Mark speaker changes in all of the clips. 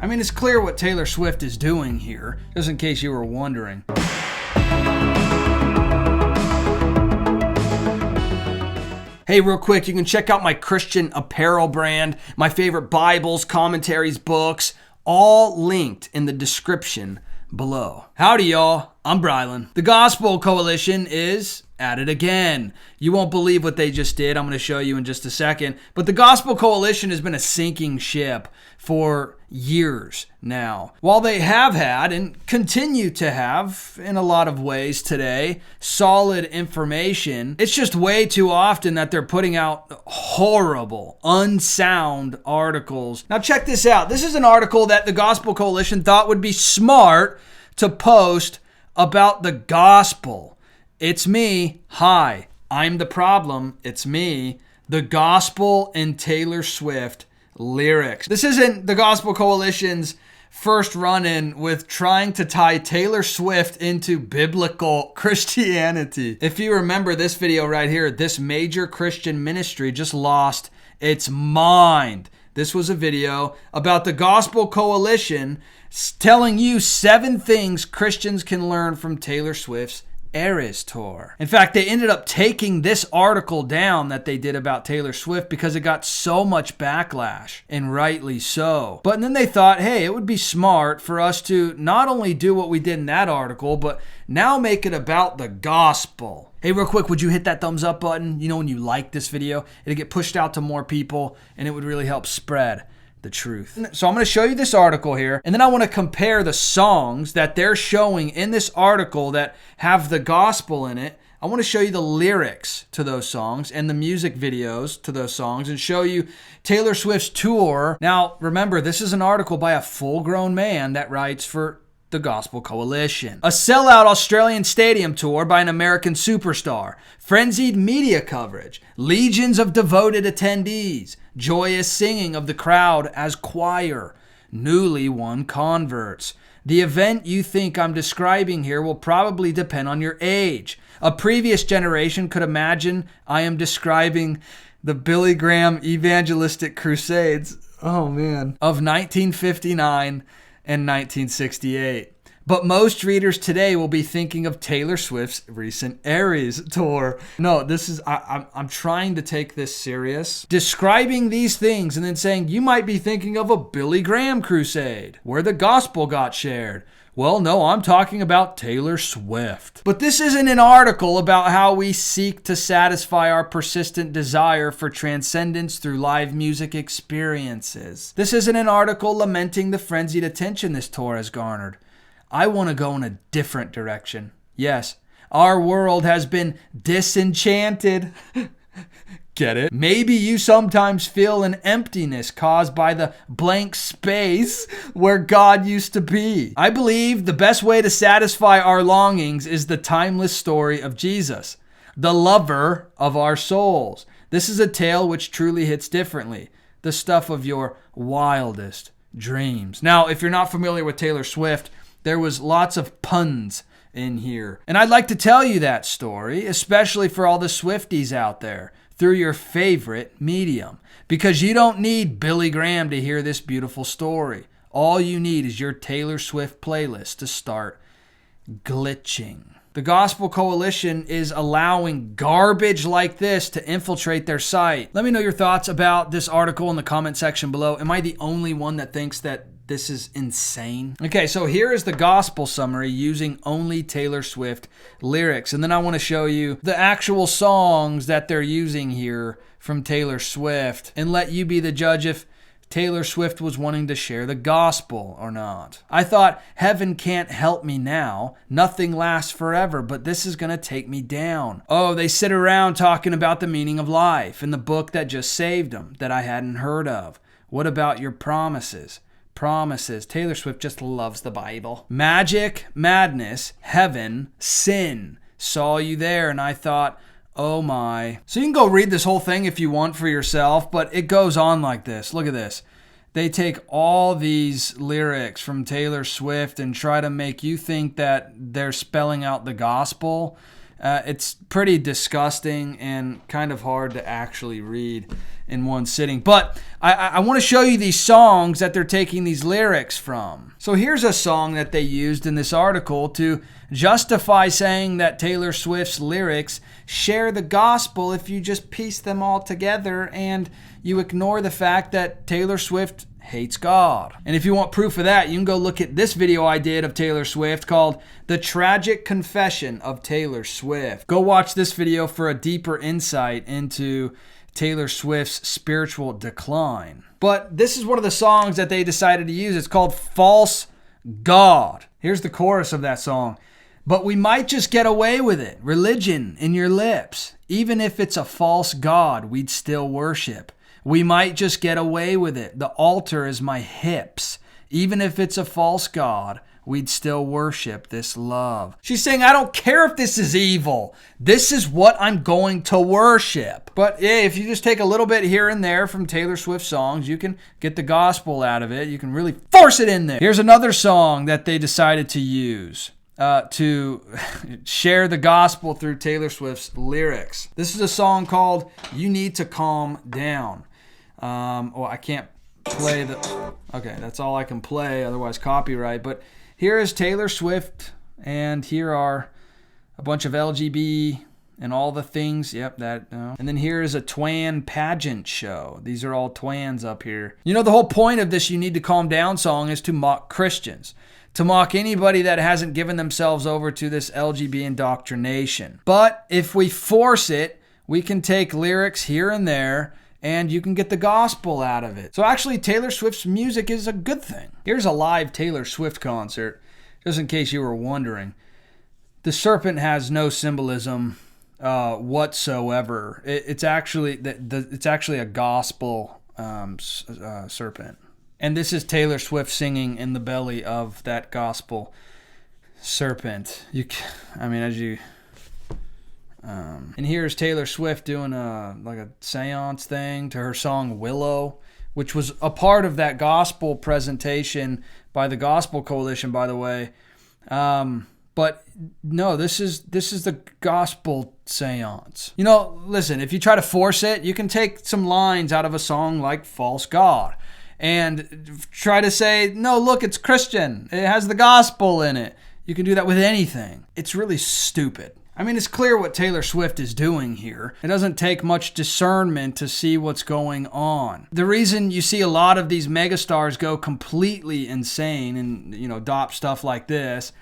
Speaker 1: I mean, it's clear what Taylor Swift is doing here, just in case you were wondering. Hey, real quick, you can check out my Christian apparel brand, my favorite Bibles, commentaries, books, all linked in the description below. Howdy, y'all. I'm Brylan. The Gospel Coalition is at it again. You won't believe what they just did. I'm going to show you in just a second. But the Gospel Coalition has been a sinking ship for years now. While they have had and continue to have, in a lot of ways today, solid information, it's just way too often that they're putting out horrible, unsound articles. Now check this out. This is an article that the Gospel Coalition thought would be smart to post about the gospel. It's me. Hi, I'm the problem. It's me. The gospel and Taylor Swift lyrics. This isn't the Gospel Coalition's first run-in with trying to tie Taylor Swift into biblical Christianity. If you remember this video right here, this major Christian ministry just lost its mind. This was a video about the Gospel Coalition telling you 7 things Christians can learn from Taylor Swift's Eras Tour. In fact, they ended up taking this article down that they did about Taylor Swift because it got so much backlash, and rightly so. But then they thought, hey, it would be smart for us to not only do what we did in that article, but now make it about the gospel. Hey, real quick, would you hit that thumbs up button? You know, when you like this video, it'll get pushed out to more people, and it would really help spread the truth. So I'm going to show you this article here, and then I want to compare the songs that they're showing in this article that have the gospel in it. I want to show you the lyrics to those songs and the music videos to those songs and show you Taylor Swift's tour. Now, remember, this is an article by a full-grown man that writes for the Gospel Coalition. A sellout Australian stadium tour by an American superstar. Frenzied media coverage. Legions of devoted attendees. Joyous singing of the crowd as choir. Newly won converts. The event you think I'm describing here will probably depend on your age. A previous generation could imagine I am describing the Billy Graham evangelistic crusades, of 1959 and 1968. But most readers today will be thinking of Taylor Swift's recent Eras Tour. No, I'm trying to take this serious. Describing these things and then saying you might be thinking of a Billy Graham crusade where the gospel got shared. Well, no, I'm talking about Taylor Swift. But this isn't an article about how we seek to satisfy our persistent desire for transcendence through live music experiences. This isn't an article lamenting the frenzied attention this tour has garnered. I want to go in a different direction. Yes, our world has been disenchanted. Get it? Maybe you sometimes feel an emptiness caused by the blank space where God used to be. I believe the best way to satisfy our longings is the timeless story of Jesus, the lover of our souls. This is a tale which truly hits differently, the stuff of your wildest dreams. Now, if you're not familiar with Taylor Swift, there was lots of puns in here. And I'd like to tell you that story, especially for all the Swifties out there, through your favorite medium. Because you don't need Billy Graham to hear this beautiful story. All you need is your Taylor Swift playlist to start glitching. The Gospel Coalition is allowing garbage like this to infiltrate their site. Let me know your thoughts about this article in the comment section below. Am I the only one that thinks that this is insane? Okay, so here is the gospel summary using only Taylor Swift lyrics. And then I want to show you the actual songs that they're using here from Taylor Swift and let you be the judge if Taylor Swift was wanting to share the gospel or not. I thought, heaven can't help me now. Nothing lasts forever, but this is going to take me down. Oh, they sit around talking about the meaning of life and the book that just saved them that I hadn't heard of. What about your promises? Promises. Taylor Swift just loves the Bible. Magic, madness, heaven, sin. Saw you there and I thought, oh my. So you can go read this whole thing if you want for yourself, but it goes on like this. Look at this. They take all these lyrics from Taylor Swift and try to make you think that they're spelling out the gospel. It's pretty disgusting and kind of hard to actually read in one sitting. But I want to show you these songs that they're taking these lyrics from. So here's a song that they used in this article to justify saying that Taylor Swift's lyrics share the gospel if you just piece them all together and you ignore the fact that Taylor Swift hates God. And if you want proof of that, you can go look at this video I did of Taylor Swift called The Tragic Confession of Taylor Swift. Go watch this video for a deeper insight into Taylor Swift's spiritual decline. But this is one of the songs that they decided to use. It's called False God. Here's the chorus of that song. But we might just get away with it. Religion in your lips. Even if it's a false God, we'd still worship. We might just get away with it. The altar is my hips. Even if it's a false God, we'd still worship this love. She's saying, I don't care if this is evil. This is what I'm going to worship. But yeah, if you just take a little bit here and there from Taylor Swift songs, you can get the gospel out of it. You can really force it in there. Here's another song that they decided to use to share the gospel through Taylor Swift's lyrics. This is a song called You Need to Calm Down. I can't play the... Okay, that's all I can play, otherwise copyright. But here is Taylor Swift, and here are a bunch of LGB and all the things. Yep, that. No. And then here is a Twan pageant show. These are all Twans up here. You know, the whole point of this You Need to Calm Down song is to mock Christians, to mock anybody that hasn't given themselves over to this LGB indoctrination. But if we force it, we can take lyrics here and there, and you can get the gospel out of it. So actually, Taylor Swift's music is a good thing. Here's a live Taylor Swift concert, just in case you were wondering. The serpent has no symbolism whatsoever. It's actually a gospel serpent. And this is Taylor Swift singing in the belly of that gospel serpent. And here's Taylor Swift doing a seance thing to her song Willow, which was a part of that gospel presentation by the Gospel Coalition, by the way. But no, this is the gospel seance. You know, listen, if you try to force it, you can take some lines out of a song like False God and try to say, no, look, it's Christian. It has the gospel in it. You can do that with anything. It's really stupid. I mean, it's clear what Taylor Swift is doing here. It doesn't take much discernment to see what's going on. The reason you see a lot of these megastars go completely insane and, adopt stuff like this,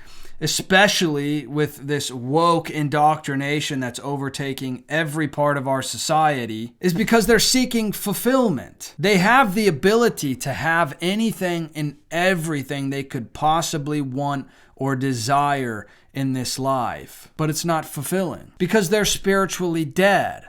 Speaker 1: especially with this woke indoctrination that's overtaking every part of our society, is because they're seeking fulfillment. They have the ability to have anything and everything they could possibly want or desire in this life, but it's not fulfilling because they're spiritually dead.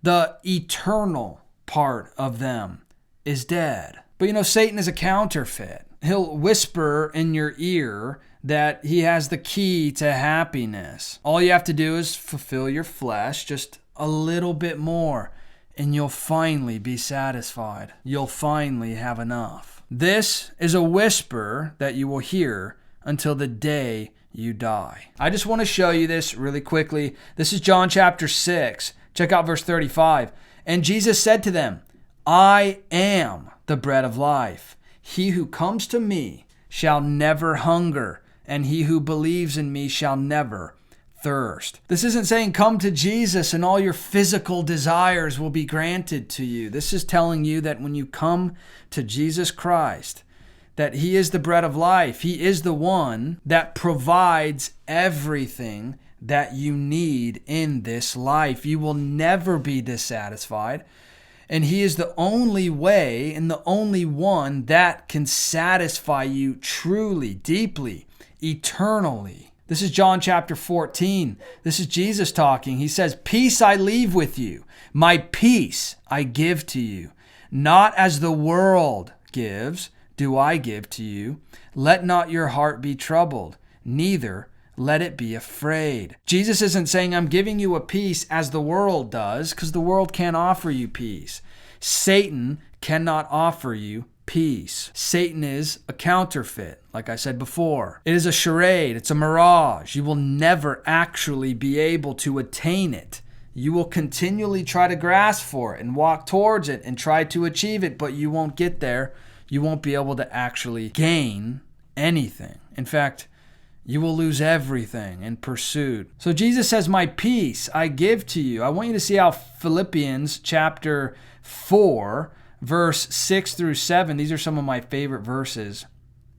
Speaker 1: The eternal part of them is dead. But Satan is a counterfeit. He'll whisper in your ear that he has the key to happiness. All you have to do is fulfill your flesh just a little bit more, and you'll finally be satisfied. You'll finally have enough. This is a whisper that you will hear until the day you die. I just want to show you this really quickly. This is John chapter 6. Check out verse 35. And Jesus said to them, I am the bread of life. He who comes to me shall never hunger, and he who believes in me shall never thirst. This isn't saying come to Jesus and all your physical desires will be granted to you. This is telling you that when you come to Jesus Christ, that he is the bread of life. He is the one that provides everything that you need in this life. You will never be dissatisfied. And he is the only way and the only one that can satisfy you truly, deeply, eternally. This is John chapter 14. This is Jesus talking. He says, peace I leave with you. My peace I give to you. Not as the world gives, do I give to you. Let not your heart be troubled, neither let it be afraid. Jesus isn't saying I'm giving you a peace as the world does, because the world can't offer you peace. Satan cannot offer you peace. Satan is a counterfeit, like I said before. It is a charade. It's a mirage. You will never actually be able to attain it. You will continually try to grasp for it and walk towards it and try to achieve it, but you won't get there. You won't be able to actually gain anything. In fact, you will lose everything in pursuit. So Jesus says, my peace I give to you. I want you to see how Philippians chapter 4, verse 6 through 7, these are some of my favorite verses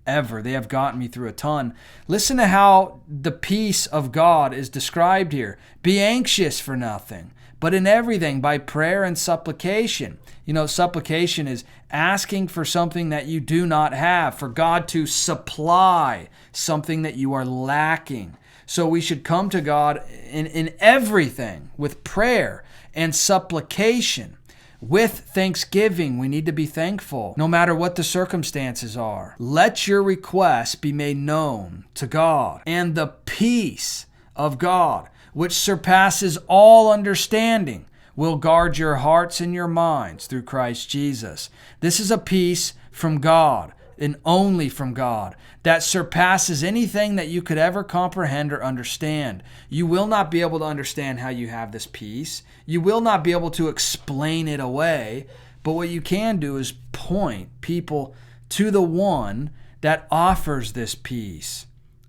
Speaker 1: ever. They have gotten me through a ton. Listen to how the peace of God is described here. Be anxious for nothing, but in everything by prayer and supplication. You know, supplication is asking for something that you do not have, for God to supply something that you are lacking. So we should come to God in everything with prayer and supplication. With thanksgiving, we need to be thankful, no matter what the circumstances are. Let your requests be made known to God, and the peace of God, which surpasses all understanding, will guard your hearts and your minds through Christ Jesus. This is a peace from God, and only from God, that surpasses anything that you could ever comprehend or understand. You will not be able to understand how you have this peace. You will not be able to explain it away. But what you can do is point people to the one that offers this peace.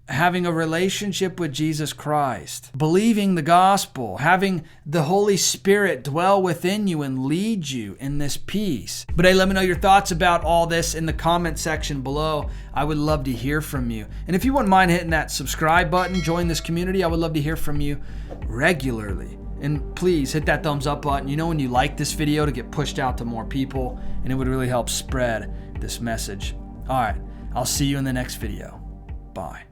Speaker 1: Having a relationship with Jesus Christ, believing the gospel, having the Holy Spirit dwell within you and lead you in this peace. But hey, let me know your thoughts about all this in the comment section below. I would love to hear from you. And if you wouldn't mind hitting that subscribe button, join this community, I would love to hear from you regularly. And please hit that thumbs up button. You know when you like this video to get pushed out to more people, and it would really help spread this message. All right, I'll see you in the next video. Bye.